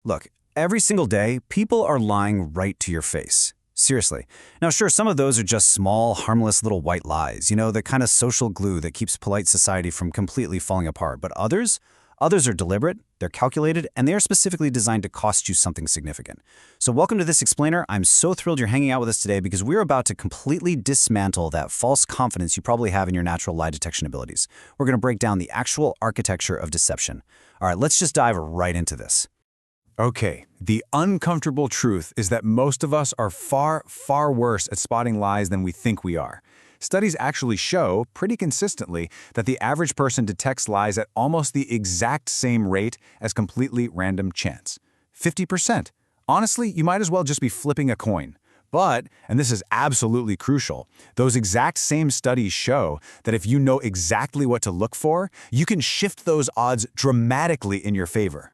Look, every single day, people are lying right to your face. Seriously. Now, sure, some of those are just small, harmless little white lies, the kind of social glue that keeps polite society from completely falling apart. But others are deliberate, they're calculated, and they are specifically designed to cost you something significant. So welcome to This Explainer. I'm so thrilled you're hanging out with us today because we're about to completely dismantle that false confidence you probably have in your natural lie detection abilities. We're going to break down the actual architecture of deception. All right, let's just dive right into this. Okay, the uncomfortable truth is that most of us are far, far worse at spotting lies than we think we are. Studies actually show, pretty consistently, that the average person detects lies at almost the exact same rate as completely random chance. 50%. Honestly, you might as well just be flipping a coin. But, and this is absolutely crucial, those exact same studies show that if you know exactly what to look for, you can shift those odds dramatically in your favor.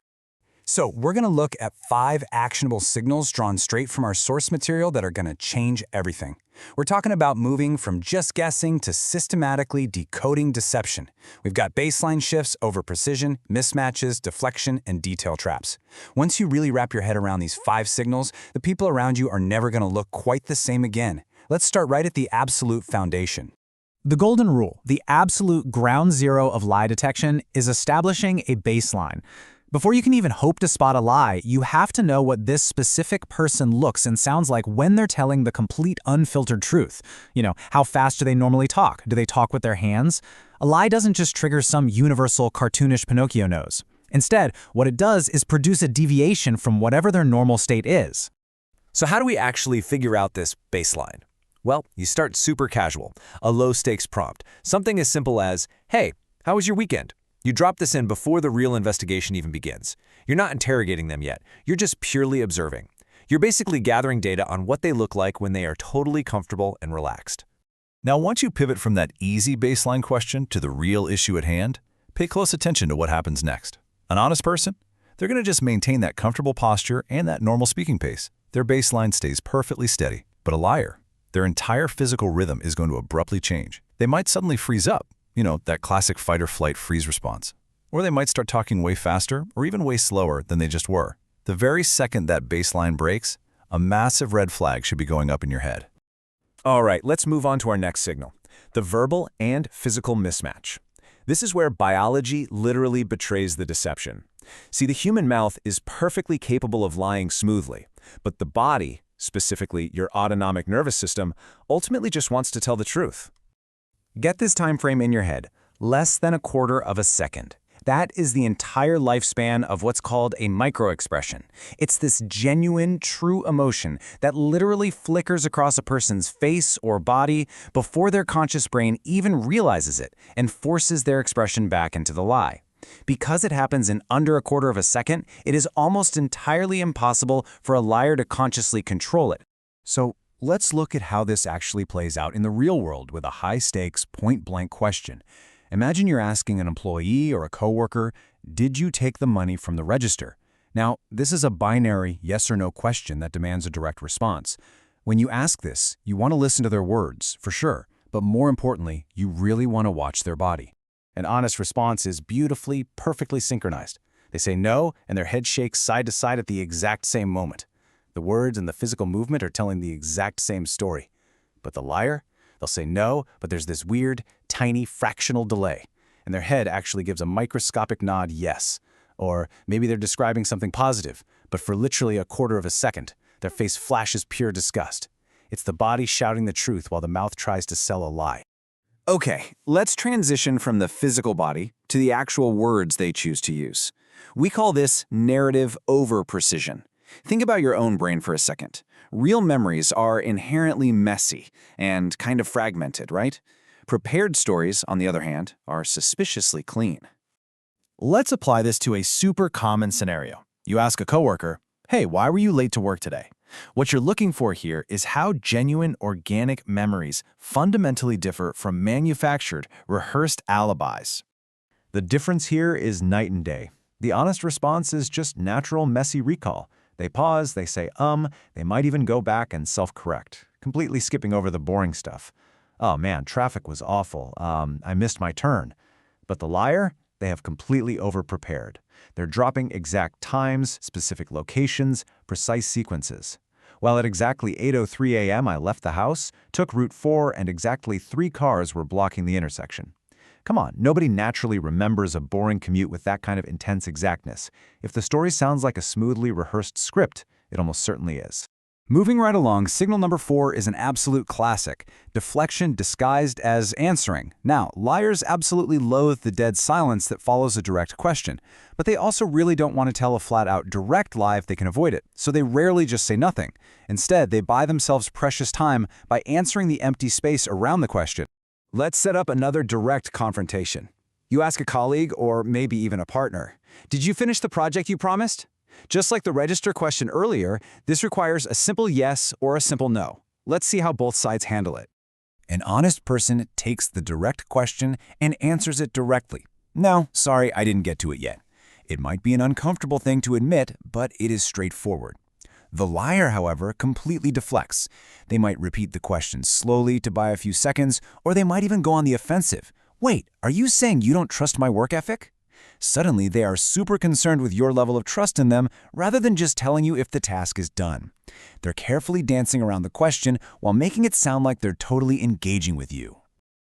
So we're going to look at 5 actionable signals drawn straight from our source material that are going to change everything. We're talking about moving from just guessing to systematically decoding deception. We've got baseline shifts over precision, mismatches, deflection, and detail traps. Once you really wrap your head around these 5 signals, the people around you are never going to look quite the same again. Let's start right at the absolute foundation. The golden rule, the absolute ground zero of lie detection, is establishing a baseline. Before you can even hope to spot a lie, you have to know what this specific person looks and sounds like when they're telling the complete unfiltered truth. How fast do they normally talk? Do they talk with their hands? A lie doesn't just trigger some universal cartoonish Pinocchio nose. Instead, what it does is produce a deviation from whatever their normal state is. So how do we actually figure out this baseline? Well, you start super casual, a low-stakes prompt, something as simple as, "Hey, how was your weekend?" You drop this in before the real investigation even begins. You're not interrogating them yet. You're just purely observing. You're basically gathering data on what they look like when they are totally comfortable and relaxed. Now, once you pivot from that easy baseline question to the real issue at hand, pay close attention to what happens next. An honest person? They're going to just maintain that comfortable posture and that normal speaking pace. Their baseline stays perfectly steady. But a liar, their entire physical rhythm is going to abruptly change. They might suddenly freeze up. That classic fight-or-flight freeze response. Or they might start talking way faster or even way slower than they just were. The very second that baseline breaks, a massive red flag should be going up in your head. All right, let's move on to our next signal, the verbal and physical mismatch. This is where biology literally betrays the deception. See, the human mouth is perfectly capable of lying smoothly, but the body, specifically your autonomic nervous system, ultimately just wants to tell the truth. Get this time frame in your head, less than a quarter of a second. That is the entire lifespan of what's called a microexpression. It's this genuine, true emotion that literally flickers across a person's face or body before their conscious brain even realizes it and forces their expression back into the lie. Because it happens in under a quarter of a second, it is almost entirely impossible for a liar to consciously control it. So, let's look at how this actually plays out in the real world with a high-stakes, point-blank question. Imagine you're asking an employee or a coworker, "Did you take the money from the register?" Now, this is a binary yes or no question that demands a direct response. When you ask this, you want to listen to their words, for sure, but more importantly, you really want to watch their body. An honest response is beautifully, perfectly synchronized. They say no, and their head shakes side to side at the exact same moment. The words and the physical movement are telling the exact same story. But the liar? They'll say no, but there's this weird, tiny, fractional delay. And their head actually gives a microscopic nod yes. Or maybe they're describing something positive, but for literally a quarter of a second, their face flashes pure disgust. It's the body shouting the truth while the mouth tries to sell a lie. Okay, let's transition from the physical body to the actual words they choose to use. We call this narrative over-precision. Think about your own brain for a second. Real memories are inherently messy and kind of fragmented, right? Prepared stories, on the other hand, are suspiciously clean. Let's apply this to a super common scenario. You ask a coworker, "Hey, why were you late to work today?" What you're looking for here is how genuine organic memories fundamentally differ from manufactured, rehearsed alibis. The difference here is night and day. The honest response is just natural, messy recall. They pause, they say they might even go back and self-correct, completely skipping over the boring stuff. "Oh man, traffic was awful. I missed my turn." But the liar? They have completely overprepared. They're dropping exact times, specific locations, precise sequences. While at exactly 8:03 a.m. I left the house, took Route 4, and exactly 3 cars were blocking the intersection. Come on, nobody naturally remembers a boring commute with that kind of intense exactness. If the story sounds like a smoothly rehearsed script, it almost certainly is. Moving right along, signal number 4 is an absolute classic, deflection disguised as answering. Now, liars absolutely loathe the dead silence that follows a direct question, but they also really don't want to tell a flat-out direct lie if they can avoid it, so they rarely just say nothing. Instead, they buy themselves precious time by answering the empty space around the question. Let's set up another direct confrontation. You ask a colleague, or maybe even a partner, "Did you finish the project you promised?" Just like the register question earlier, this requires a simple yes or a simple no. Let's see how both sides handle it. An honest person takes the direct question and answers it directly. No, sorry, I didn't get to it yet. It might be an uncomfortable thing to admit, but it is straightforward. The liar, however, completely deflects. They might repeat the question slowly to buy a few seconds, or they might even go on the offensive. Wait, are you saying you don't trust my work ethic? Suddenly, they are super concerned with your level of trust in them rather than just telling you if the task is done. They're carefully dancing around the question while making it sound like they're totally engaging with you.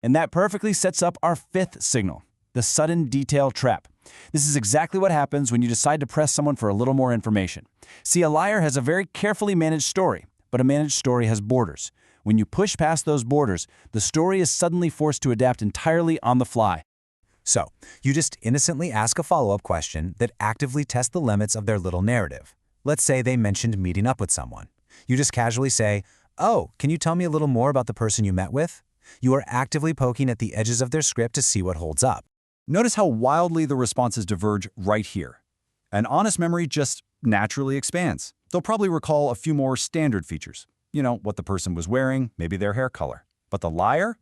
And that perfectly sets up our 5th signal, the sudden detail trap. This is exactly what happens when you decide to press someone for a little more information. See, a liar has a very carefully managed story, but a managed story has borders. When you push past those borders, the story is suddenly forced to adapt entirely on the fly. So, you just innocently ask a follow-up question that actively tests the limits of their little narrative. Let's say they mentioned meeting up with someone. You just casually say, "Oh, can you tell me a little more about the person you met with?" You are actively poking at the edges of their script to see what holds up. Notice how wildly the responses diverge right here. An honest memory just naturally expands. They'll probably recall a few more standard features. You know, what the person was wearing, maybe their hair color. But the liar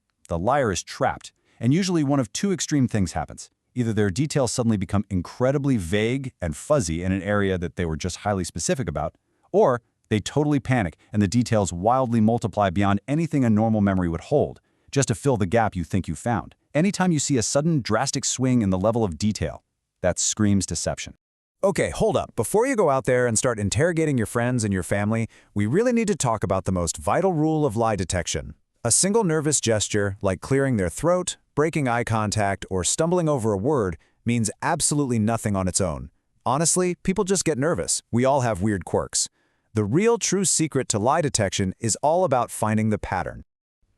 is trapped. And usually one of 2 extreme things happens. Either their details suddenly become incredibly vague and fuzzy in an area that they were just highly specific about, or they totally panic and the details wildly multiply beyond anything a normal memory would hold, just to fill the gap you think you found. Anytime you see a sudden drastic swing in the level of detail, that screams deception. Okay, hold up. Before you go out there and start interrogating your friends and your family, we really need to talk about the most vital rule of lie detection. A single nervous gesture, like clearing their throat, breaking eye contact, or stumbling over a word, means absolutely nothing on its own. Honestly, people just get nervous. We all have weird quirks. The real true secret to lie detection is all about finding the pattern.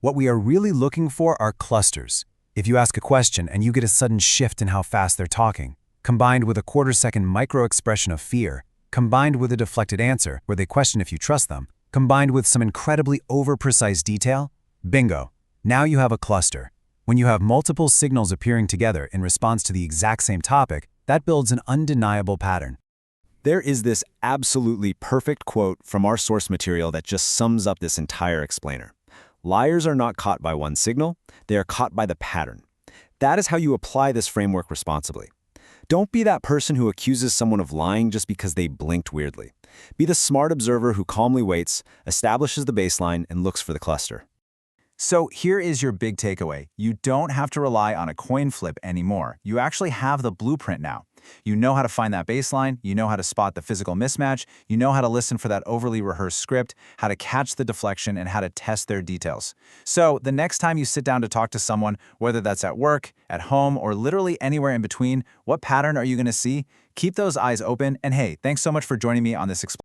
What we are really looking for are clusters. If you ask a question and you get a sudden shift in how fast they're talking, combined with a quarter-second micro-expression of fear, combined with a deflected answer where they question if you trust them, combined with some incredibly over-precise detail, bingo, now you have a cluster. When you have multiple signals appearing together in response to the exact same topic, that builds an undeniable pattern. There is this absolutely perfect quote from our source material that just sums up this entire explainer. Liars are not caught by one signal, they are caught by the pattern. That is how you apply this framework responsibly. Don't be that person who accuses someone of lying just because they blinked weirdly. Be the smart observer who calmly waits, establishes the baseline, and looks for the cluster. So here is your big takeaway. You don't have to rely on a coin flip anymore. You actually have the blueprint now. You know how to find that baseline, you know how to spot the physical mismatch, you know how to listen for that overly rehearsed script, how to catch the deflection, and how to test their details. So the next time you sit down to talk to someone, whether that's at work, at home, or literally anywhere in between, what pattern are you going to see? Keep those eyes open, and hey, thanks so much for joining me on this